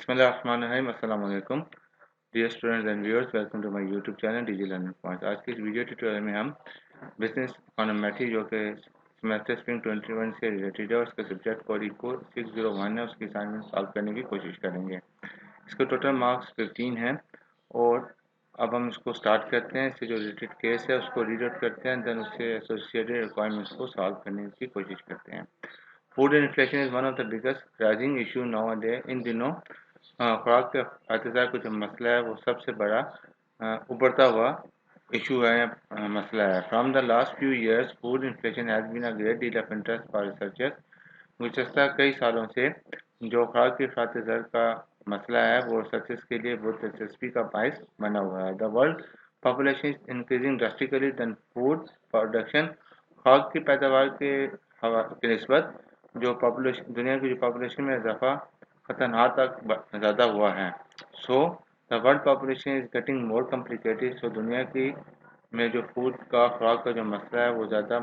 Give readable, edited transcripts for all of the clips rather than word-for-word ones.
बिस्मिल्लाहिर्रहमानिर्रहीम। अस्सलाम वालेकुम dear students and viewers, welcome to my YouTube channel Digi learning point. आज की इस वीडियो ट्यूटोरियल में हम बिजनेस इकोनोमेट्री जो कि सेमेस्टर स्प्रिंग 21 से रिलेटेड है, उसके सब्जेक्ट कोड इको 601 है, उसकी असाइनमेंट सॉल्व करने की कोशिश करेंगे। इसके टोटल मार्क्स 15 हैं और अब हम इसको स्टार्ट करते हैं। इससे जो रिलेटेड केस है उसको रीड आउट करते हैं, देन उससे एसोसिएटेड रिक्वायरमेंट्स को सॉल्व करने की कोशिश करते हैं। Food inflation is one of the biggest rising issue now day. इन दिनों खुराक के अतिसार का जो मसला है वो सबसे बड़ा उभरता हुआ इशू है या मसला है। From the last few years food inflation has been a great deal of interest for researchers. गुज़श्ता कई सालों से जो खुराक के अतिसार का मसला है वो रिसर्चर्स के लिए बहुत दिलचस्पी का बायस बना हुआ है। The world population is increasing drastically than food production. खुराक की पैदावार के निस्बत जो पॉपुलेशन दुनिया की जो पॉपुलेशन में इजाफा खतरनाक तक ज़्यादा हुआ है। So the world population is getting more complicated. So दुनिया की में जो फूड का खुराक का जो मसला है वो ज़्यादा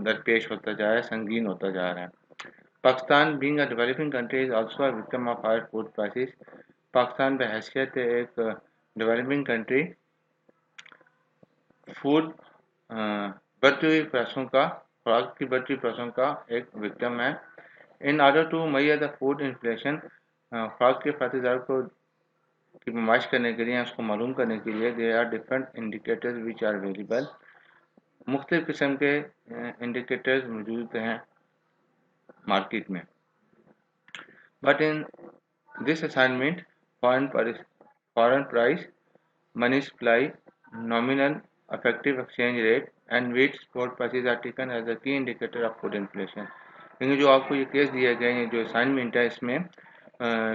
दरपेश होता जा रहा है, संगीन होता जा रहा है। Pakistan being a developing country is also a victim of higher food prices. Pakistan बहैसियत एक डेवलपिंग कंट्री फूड बढ़ती हुई प्राइसों का खुराक की बढ़ती हुई प्राइसों का एक विक्टिम है। In order to measure the food inflation, खुराक के फायदेदार को की नुमाइश करने के लिए, उसको मालूम करने के लिए there are different indicators which are available. मुख्तलिफ किस्म के इंडिकेटर्स मौजूद हैं मार्केट में। But in this assignment foreign price, money supply, nominal effective exchange rate and wheat spot prices are taken as a key indicator of food inflation। लेकिन जो आपको ये केस दिया गया है, जो असाइनमेंट है, इसमें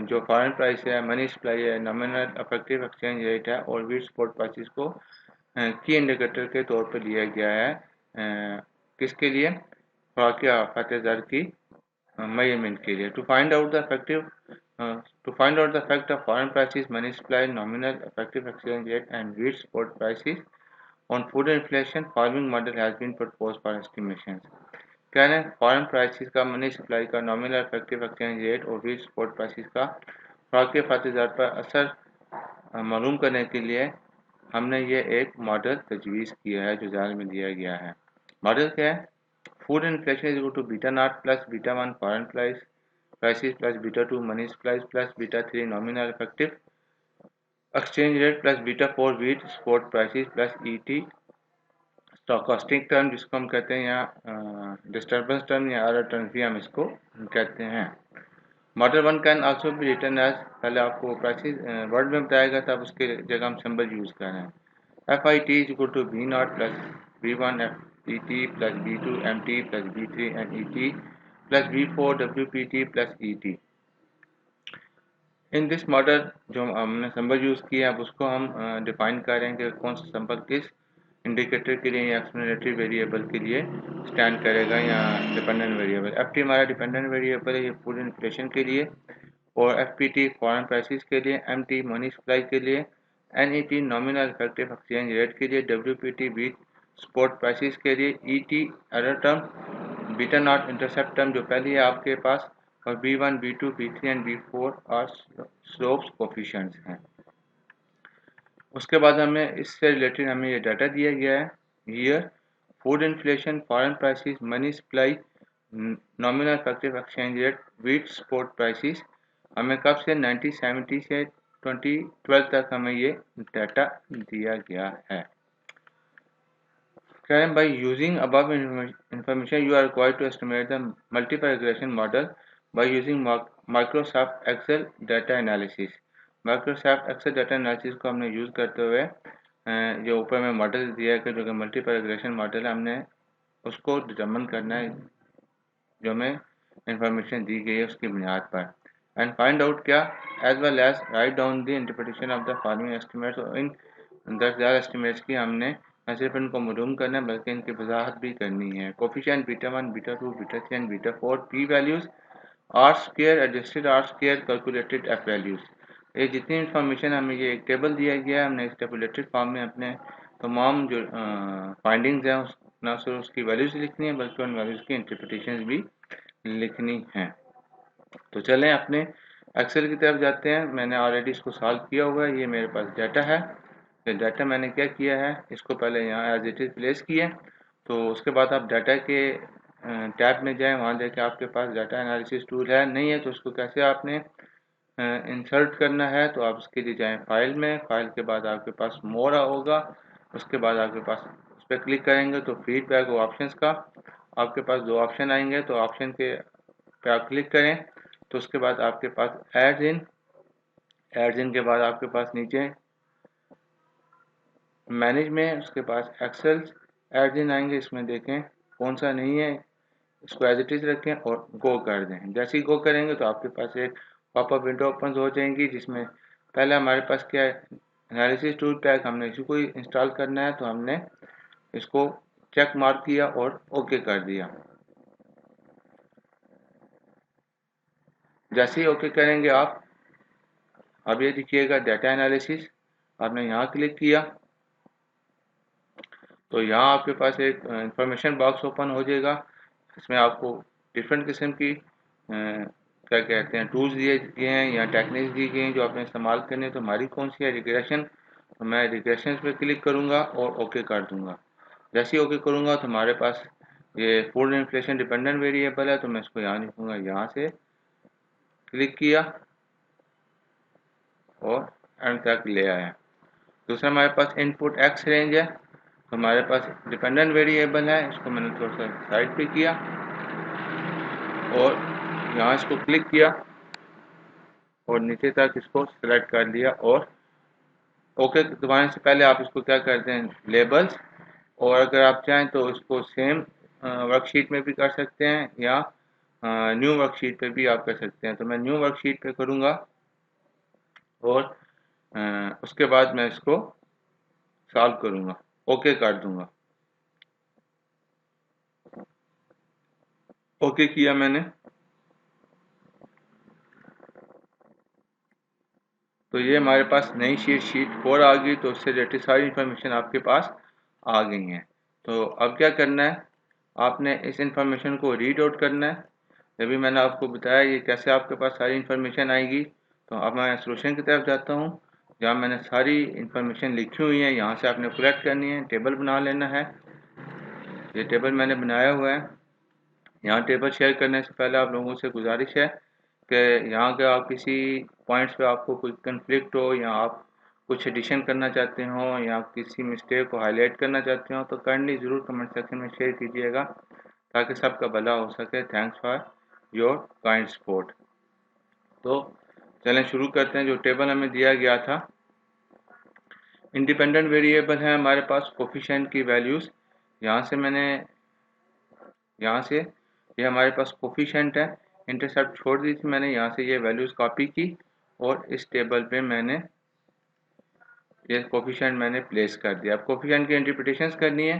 जो फॉरेन प्राइस है, मनी सप्लाई है, नॉमिनल इफेक्टिव एक्सचेंज रेट है और व्हीट स्पॉट प्राइसेस को की इंडिकेटर के तौर पर लिया गया है। किसके लिए? खुराक के आफात ज़र की measurement के लिए। To find out the effect of foreign prices, money supply, nominal effective exchange rate, and wheat spot prices on food inflation, following model has been proposed for estimations। क्या है? फॉरेन प्राइसेस का, money supply का, nominal effective exchange rate और wheat spot prices का खुराक के फायदेदार पर असर मालूम करने के लिए हमने ये एक मॉडल तजवीज़ किया है जो जाल में दिया गया है। मॉडल क्या है? Food inflation is equal to beta naught plus beta 1 foreign prices plus beta 2 money supply plus beta 3 nominal effective exchange rate plus beta 4 wheat spot prices plus ET stochastic term, जिसको हम कहते हैं यहाँ disturbance term या other term भी हम इसको कहते हैं। Model 1 can also be written as, पहले आपको प्राइसेस वर्ड में बताएगा तब उसके जगह हम सिंबल यूज़ कर रहे हैं। F I T is equal to B naught plus B one F E T plus B two M T plus B three N E T plus B four W P T plus E T. In this model जो हमने symbol use किया अब उसको हम define करेंगे कौन सा symbol किस इंडिकेटर के लिए या एक्सप्लेनेटरी वेरिएबल के लिए स्टैंड करेगा या डिपेंडेंट वेरिएबल। एफ टी हमारा डिपेंडेंट वेरिएबल है, ये फूड इन्फ्लेशन के लिए, और F P T foreign prices के लिए, एम टी मनी सप्लाई के लिए, N E T nominal effective exchange rate के लिए, W P T wheat spot prices के लिए, E T other term, beta naught intercept term जो पहले है आपके पास, और B one B two B three and B four और स्लोप्स कोफिशिएंट्स हैं। उसके बाद हमें इससे रिलेटेड हमें ये डाटा दिया गया है। Year, food inflation, foreign prices, money supply, nominal effective exchange rate, wheat spot prices, हमें कब से 1970 से 2012 तक हमें ये डाटा दिया गया है। By using above information you are required to estimate the multiple regression model by using Microsoft Excel data analysis। Microsoft Excel data analysis को हमने यूज़ करते हुए जो ऊपर में मॉडल दिया है जो कि मल्टीपल रिग्रेशन मॉडल है, हमने उसको डिटरमिन करना है जो हमें इंफॉर्मेशन दी गई है उसकी बुनियाद पर। एंड फाइंड आउट क्या, as well as write down the interpretation of the following estimates. इन 10,000 एस्टिमेट्स की हमने न सिर्फ इनको मालूम करना है बल्कि इनकी वजाहत भी करनी है। Coefficient beta 1, beta 2, beta 3 and beta 4, P values, R square, adjusted R square, calculated F values. ये जितनी इन्फॉर्मेशन हमें ये एक टेबल दिया गया है, हमने इस टेबुलेटेड फॉर्म में अपने तमाम जो फाइंडिंग्स हैं न सिर्फ उसकी वैल्यूज़ लिखनी है बल्कि उन वैल्यूज़ की इंटरप्रिटेशन भी लिखनी है। तो चलें अपने एक्सेल की तरफ जाते हैं। मैंने ऑलरेडी इसको सॉल्व किया हुआ है, ये मेरे पास डाटा है। तो डाटा मैंने क्या किया है, इसको पहले यहाँ एज इट इज़ प्लेस किया। तो उसके बाद आप डाटा के टैब में जाएं, वहाँ जाके आपके पास डाटा एनालिसिस टूल है, नहीं है तो उसको कैसे आपने इंसर्ट करना है। तो आप उसके लिए जाएं फाइल में, फाइल के बाद आपके पास मोर होगा, उसके बाद आपके पास उस पर क्लिक करेंगे तो फीडबैक और ऑप्शंस का आपके पास दो ऑप्शन आएंगे। तो ऑप्शन के पे आप क्लिक करें तो उसके बाद आपके पास एड्स इन के बाद आपके पास नीचे मैनेज में उसके पास एक्सेल एड्स इन आएंगे। इसमें देखें कौन सा नहीं है, इसको एज इट इज़ रखें और गो कर दें। जैसे ही गो करेंगे तो आपके पास एक पॉपअप विंडो ओपन हो जाएंगी, जिसमें पहले हमारे पास क्या है, एनालिसिस टूल पैक, हमने इसी को इंस्टॉल करना है। तो हमने इसको चेक मार्क किया और ओके कर दिया। जैसे ही ओके करेंगे आप, अब ये दिखिएगा डाटा एनालिसिस, आपने यहाँ क्लिक किया तो यहाँ आपके पास एक इंफॉर्मेशन बॉक्स ओपन हो जाएगा। इसमें आपको डिफरेंट किस्म की क्या कहते हैं टूल्स दिए गए हैं या टेक्निक्स दी गई हैं जो आपने इस्तेमाल करने हैं। तो हमारी कौन सी है, रिग्रेशन। तो मैं रिग्रेशन पे क्लिक करूँगा और ओके कर दूँगा। जैसे ही ओके करूँगा तो हमारे पास ये फूड इन्फ्लेशन डिपेंडेंट वेरिएबल है, तो मैं इसको यहाँ लिखूँगा, यहाँ से क्लिक किया और एंड तक ले आया। दूसरा हमारे पास इनपुट एक्स रेंज है, तो हमारे पास डिपेंडेंट वेरिएबल है, इसको मैंने थोड़ा सा साइड पे किया और यहाँ इसको क्लिक किया और नीचे तक इसको सेलेक्ट कर लिया। और ओके दबाने से पहले आप इसको क्या करते हैं, लेबल्स, और अगर आप चाहें तो इसको सेम वर्कशीट में भी कर सकते हैं या न्यू वर्कशीट पे भी आप कर सकते हैं। तो मैं न्यू वर्कशीट पे करूँगा और उसके बाद मैं इसको सॉल्व करूँगा, ओके कर दूँगा। ओके किया मैंने, तो ये हमारे पास नई शीट 4 आ गई। तो उससे रिलेटेड सारी इन्फॉर्मेशन आपके पास आ गई हैं। तो अब क्या करना है, आपने इस इन्फॉर्मेशन को रीड आउट करना है। अभी मैंने आपको बताया ये कैसे आपके पास सारी इन्फॉर्मेशन आएगी। तो अब मैं सोल्यूशन की तरफ जाता हूँ, जहाँ मैंने सारी इन्फॉर्मेशन लिखी हुई है, यहाँ से आपने कलेक्ट करनी है, टेबल बना लेना है। ये टेबल मैंने बनाया हुआ है। यहाँ टेबल शेयर करने से पहले आप लोगों से गुजारिश है कि यहाँ के आप किसी पॉइंट्स पे आपको कोई कन्फ्लिक्ट हो या आप कुछ एडिशन करना चाहते हो या किसी मिस्टेक को हाईलाइट करना चाहते हो तो काइंडली ज़रूर कमेंट सेक्शन में शेयर कीजिएगा ताकि सबका भला हो सके। Thanks for your kind support. तो चलें शुरू करते हैं। जो टेबल हमें दिया गया था, इंडिपेंडेंट वेरिएबल है हमारे पास, कोफिशिएंट की वैल्यूज़ यहाँ से ये हमारे पास कोफिशिएंट है, इंटरसेप्ट छोड़ दी थी मैंने, यहाँ से ये वैल्यूज़ कॉपी की और इस टेबल पे मैंने ये कोफिशिएंट मैंने प्लेस कर दिया। अब कोफिशिएंट की इंटरप्रिटेशंस करनी है।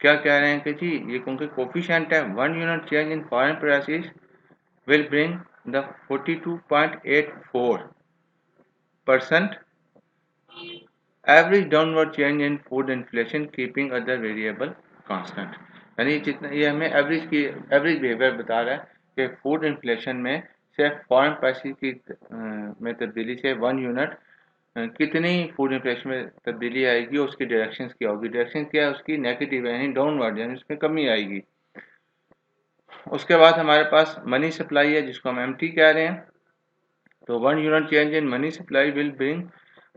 क्या कह रहे हैं कि जी ये क्योंकि कोफिशिएंट है, 1 unit change in foreign prices will bring the 42.84% average downward change in food inflation keeping other variable constant. यानी जितना ये हमें एवरेज बिहेवियर बता रहा है कि फूड इन्फ्लेशन में सिर्फ फॉरेन प्राइसेस की में तब्दीली से 1 यूनिट कितनी फूड इन्फ्लेशन में तब्दीली आएगी और उसकी डायरेक्शन क्या होगी। डायरेक्शन क्या है उसकी, नेगेटिव यानी डाउनवर्ड, यानी उसमें कमी आएगी। उसके बाद हमारे पास मनी सप्लाई है जिसको हम एमटी कह रहे हैं। तो 1 unit change in money supply will bring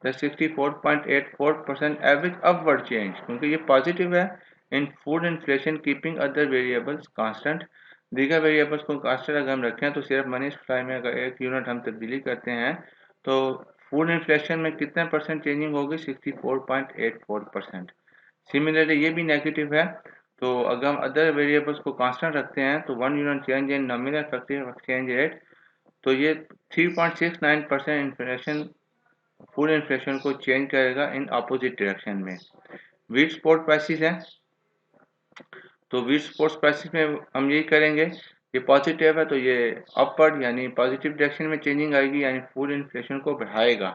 the 64.84% average upward change, क्योंकि ये पॉजिटिव है, इन food inflation keeping other variables constant. दीगर वेरिएबल्स को कांस्टेंट अगर हम रखें तो सिर्फ मनी सप्लाई में अगर 1 यूनिट हम तब्दीली करते हैं तो फूड इन्फ्लेशन में कितने परसेंट चेंजिंग होगी, 64.84%। सिमिलरली ये भी नेगेटिव है। तो अगर हम अदर वेरिएबल्स को कांस्टेंट रखते हैं तो 1 unit change in nominal effective exchange rate, तो ये 3.69% इन्फ्लेशन फूड इन्फ्लेशन को चेंज करेगा इन अपोजिट डायरेक्शन में। वीट स्पॉट प्राइसेस है, तो वीट स्पॉट प्राइसेस में हम यही करेंगे, ये पॉजिटिव है तो ये अपवर्ड यानी पॉजिटिव डायरेक्शन में चेंजिंग आएगी, यानी फूड इन्फ्लेशन को बढ़ाएगा।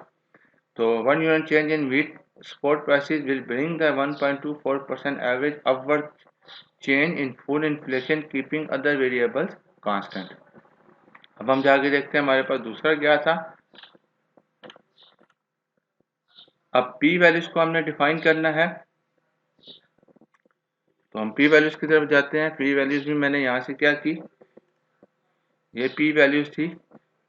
तो 1 unit change in wheat spot prices will bring the 1.24% average upward change in food inflation keeping other variables constant. अब हम जाके देखते हैं हमारे पास दूसरा क्या था। अब पी वैल्यूज को हमने डिफाइन करना है, तो हम पी वैल्यूज की तरफ जाते हैं। पी वैल्यूज भी मैंने यहाँ से क्या की, ये पी वैल्यूज थी,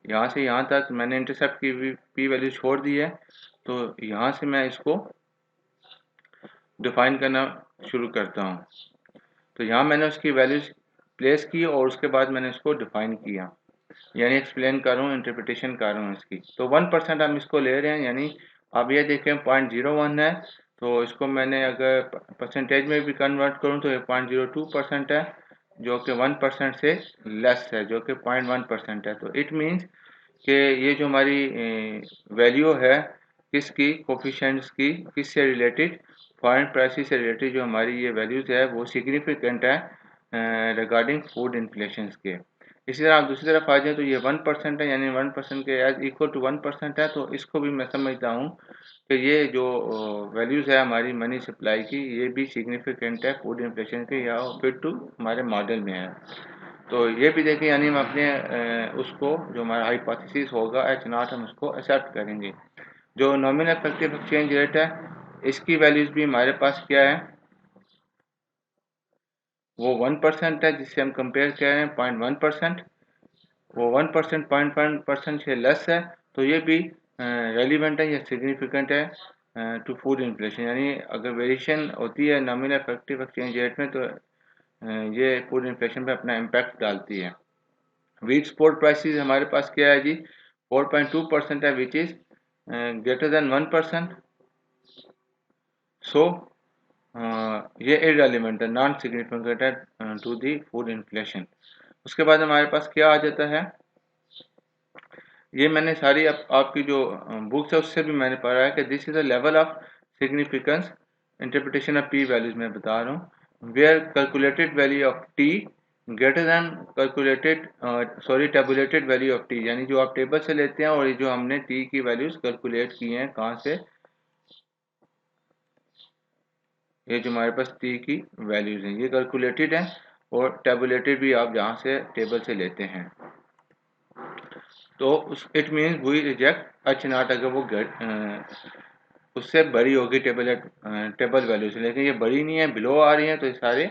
यहाँ से यहाँ तक मैंने इंटरसेप्ट की पी वैल्यू छोड़ दी है। तो यहाँ से मैं इसको डिफाइन करना शुरू करता हूँ। तो यहाँ मैंने उसकी वैल्यूज प्लेस की और उसके बाद मैंने इसको डिफाइन किया, यानी एक्सप्लेन कर रहा हूँ, इंटरप्रिटेशन कर रहा हूँ इसकी। तो 1% हम इसको ले रहे हैं, यानी अब ये देखें 0.01 है, तो इसको मैंने अगर परसेंटेज में भी कन्वर्ट करूँ तो ये 0.02% है, जो कि 1% से लेस है, जो कि 0.1% है। तो इट मीन्स कि ये जो हमारी वैल्यू है किसकी, कोफिशिएंट्स की, किससे रिलेटेड, फॉरेन प्राइसेस से रिलेटेड जो हमारी ये वैल्यूज़ है वो सिग्निफिकेंट है रिगार्डिंग फूड इन्फ्लेशन के। इसी तरह आप दूसरी तरफ आ जाए तो ये 1% है, यानी 1% के एज इक्वल टू 1% है। तो इसको भी मैं समझता हूँ कि ये जो वैल्यूज़ है हमारी मनी सप्लाई की, ये भी सिग्निफिकेंट है फूड इन्फ्लेशन के, या फिर टू हमारे मॉडल में है। तो ये भी देखिए, यानी हम अपने उसको जो हमारा हाइपोथेसिस होगा एच नॉट, हम उसको एक्सेप्ट करेंगे। जो नॉमिनल इफेक्टिव एक्सचेंज रेट है, इसकी वैल्यूज भी हमारे पास क्या है, वो 1% है, जिससे हम कंपेयर कर रहे हैं 0.1%। वो 1% 0.1% से लेस है, तो ये भी रेलिवेंट है या सिग्निफिकेंट है टू फूड इन्फ्लेशन। यानी अगर वेरिएशन होती है नॉमिनल इफेक्टिव एक्सचेंज रेट में, तो ये फूड इन्फ्लेशन पे अपना इम्पैक्ट डालती है। वीट स्पोर्ट प्राइसेस हमारे पास क्या है जी, 4.2% है, विच इज ग्रेटर देन 1%। सो ये इररेलेवेंट है, नॉन सिग्निफिकेंट है टू दी फूड इन्फ्लेशन। उसके बाद हमारे पास क्या आ जाता है, ये मैंने सारी आपकी जो बुक्स है उससे भी मैंने पढ़ा है कि this is the level of significance interpretation of P values में बता रहा हूँ, where calculated value of T greater than calculated tabulated value of T, यानी जो आप टेबल से लेते हैं और ये जो हमने टी की वैल्यूज कैलकुलेट की हैं कहाँ से, ये जो हमारे पास टी की वैल्यूज हैं ये कैलकुलेटेड हैं, और टेबुलेटेड भी आप जहाँ से टेबल से लेते हैं। तो it means we reject H naught, अगर वो उससे बड़ी होगी टेबल वैल्यू से, लेकिन ये बड़ी नहीं है, बिलो आ रही है, तो ये सारे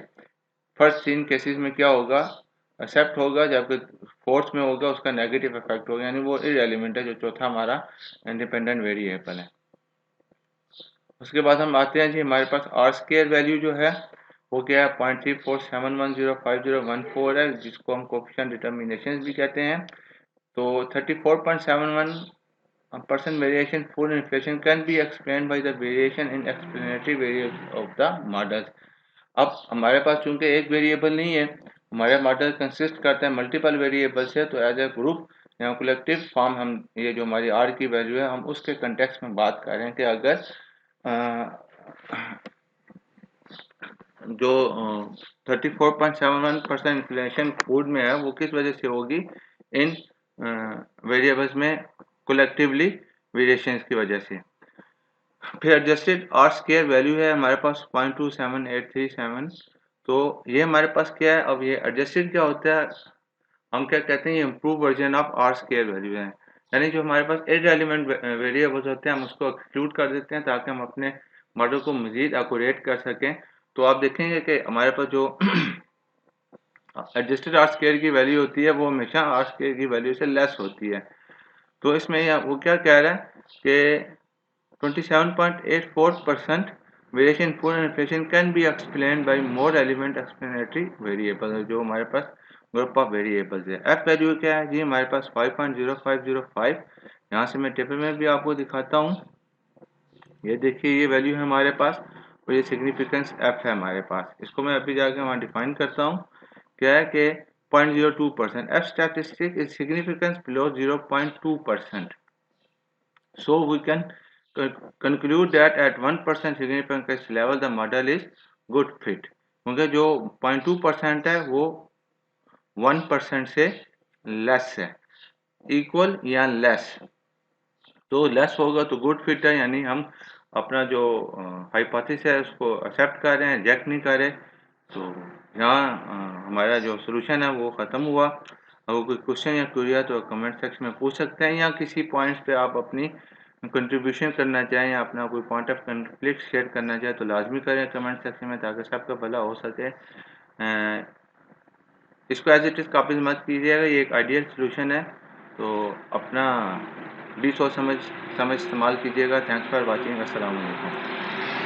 फर्स्ट 3 केसेस में क्या होगा, एक्सेप्ट होगा, जबकि फोर्थ में होगा उसका नेगेटिव इफेक्ट होगा, यानी वो इररेलेवेंट है, जो चौथा हमारा इंडिपेंडेंट वेरिएबल है। उसके बाद हम आते हैं जी, हमारे पास आर स्क्वायर वैल्यू जो है वो क्या है, 0.34710514 है, जिसको हम कोफिशिएंट डिटर्मिनेशन भी कहते हैं। तो 34.71% variation food inflation can be explained by the variation in explanatory variables of the models। अब हमारे पास चूंकि एक वेरिएबल नहीं है, हमारा मॉडल कंसिस्ट करता है मल्टीपल वेरिएबल से, तो एज ए ग्रुप या कलेक्टिव फॉर्म हम ये जो हमारी आर की वैल्यू है हम उसके कंटेक्स्ट में बात कर रहे हैं कि अगर जो 34.71% इन्फ्लेशन फूड में है वो किस वजह से होगी, इन वेरिएबल्स में कलेक्टिवली वेरिएशंस की वजह से। फिर एडजस्टेड आर स्क्वायर वैल्यू है हमारे पास 0.27837। तो ये हमारे पास क्या है, अब ये एडजस्टेड क्या होता है, हम क्या कहते हैं, ये improve version of R square value है, यानी जो हमारे पास इररेलेवेंट वेरिएबल्स होते हैं हम उसको एक्सक्लूड कर देते हैं ताकि हम अपने मॉडल को मजीद एक्यूरेट कर सकें। तो आप देखेंगे कि हमारे पास जो एडजस्टेड आर स्क्वायर की वैल्यू होती है वो हमेशा आर स्क्वायर की वैल्यू से लेस होती है। तो इसमें वो क्या कह रहा है कि 27.84% variation in food inflation can be explain by more element explanatory variable, जो हमारे पास ग्रुप ऑफ वेरिएबल्स है। एफ वैल्यू क्या है जी, हमारे पास 5.0505। यहाँ से मैं टेबल में भी आपको दिखाता हूँ, ये देखिए ये वैल्यू है हमारे पास, और ये सिग्निफिकेंस एफ है हमारे पास। इसको मैं अभी जाके वहाँ डिफाइन करता हूँ, क्या है कि 0.02%, F statistic is significance below 0.2%। So we can conclude that at 1% significance level the model is good fit, क्योंकि जो 0.2% है वो 1% से लेस है, इक्वल या लेस। तो लेस होगा तो गुड फिट है, यानी हम अपना जो हाइपोथेसिस है उसको एक्सेप्ट कर रहे हैं, रिजेक्ट नहीं कर रहे। तो यहाँ हमारा जो सोल्यूशन है वो ख़त्म हुआ। अगर कोई क्वेश्चन या क्वेरी है तो कमेंट सेक्शन में पूछ सकते हैं, या किसी पॉइंट्स पे आप अपनी कंट्रीब्यूशन करना चाहें या अपना कोई पॉइंट ऑफ कॉन्फ्लिक्ट शेयर करना चाहें तो लाजमी करें कमेंट सेक्शन में, ताकि सबका भला हो सके। इसको एज इट इज़ कॉपी मत कीजिएगा, ये एक आइडियल सॉल्यूशन है, तो अपना भी सोच समझ इस्तेमाल कीजिएगा। Thanks for watching. अस्सलाम वालेकुम।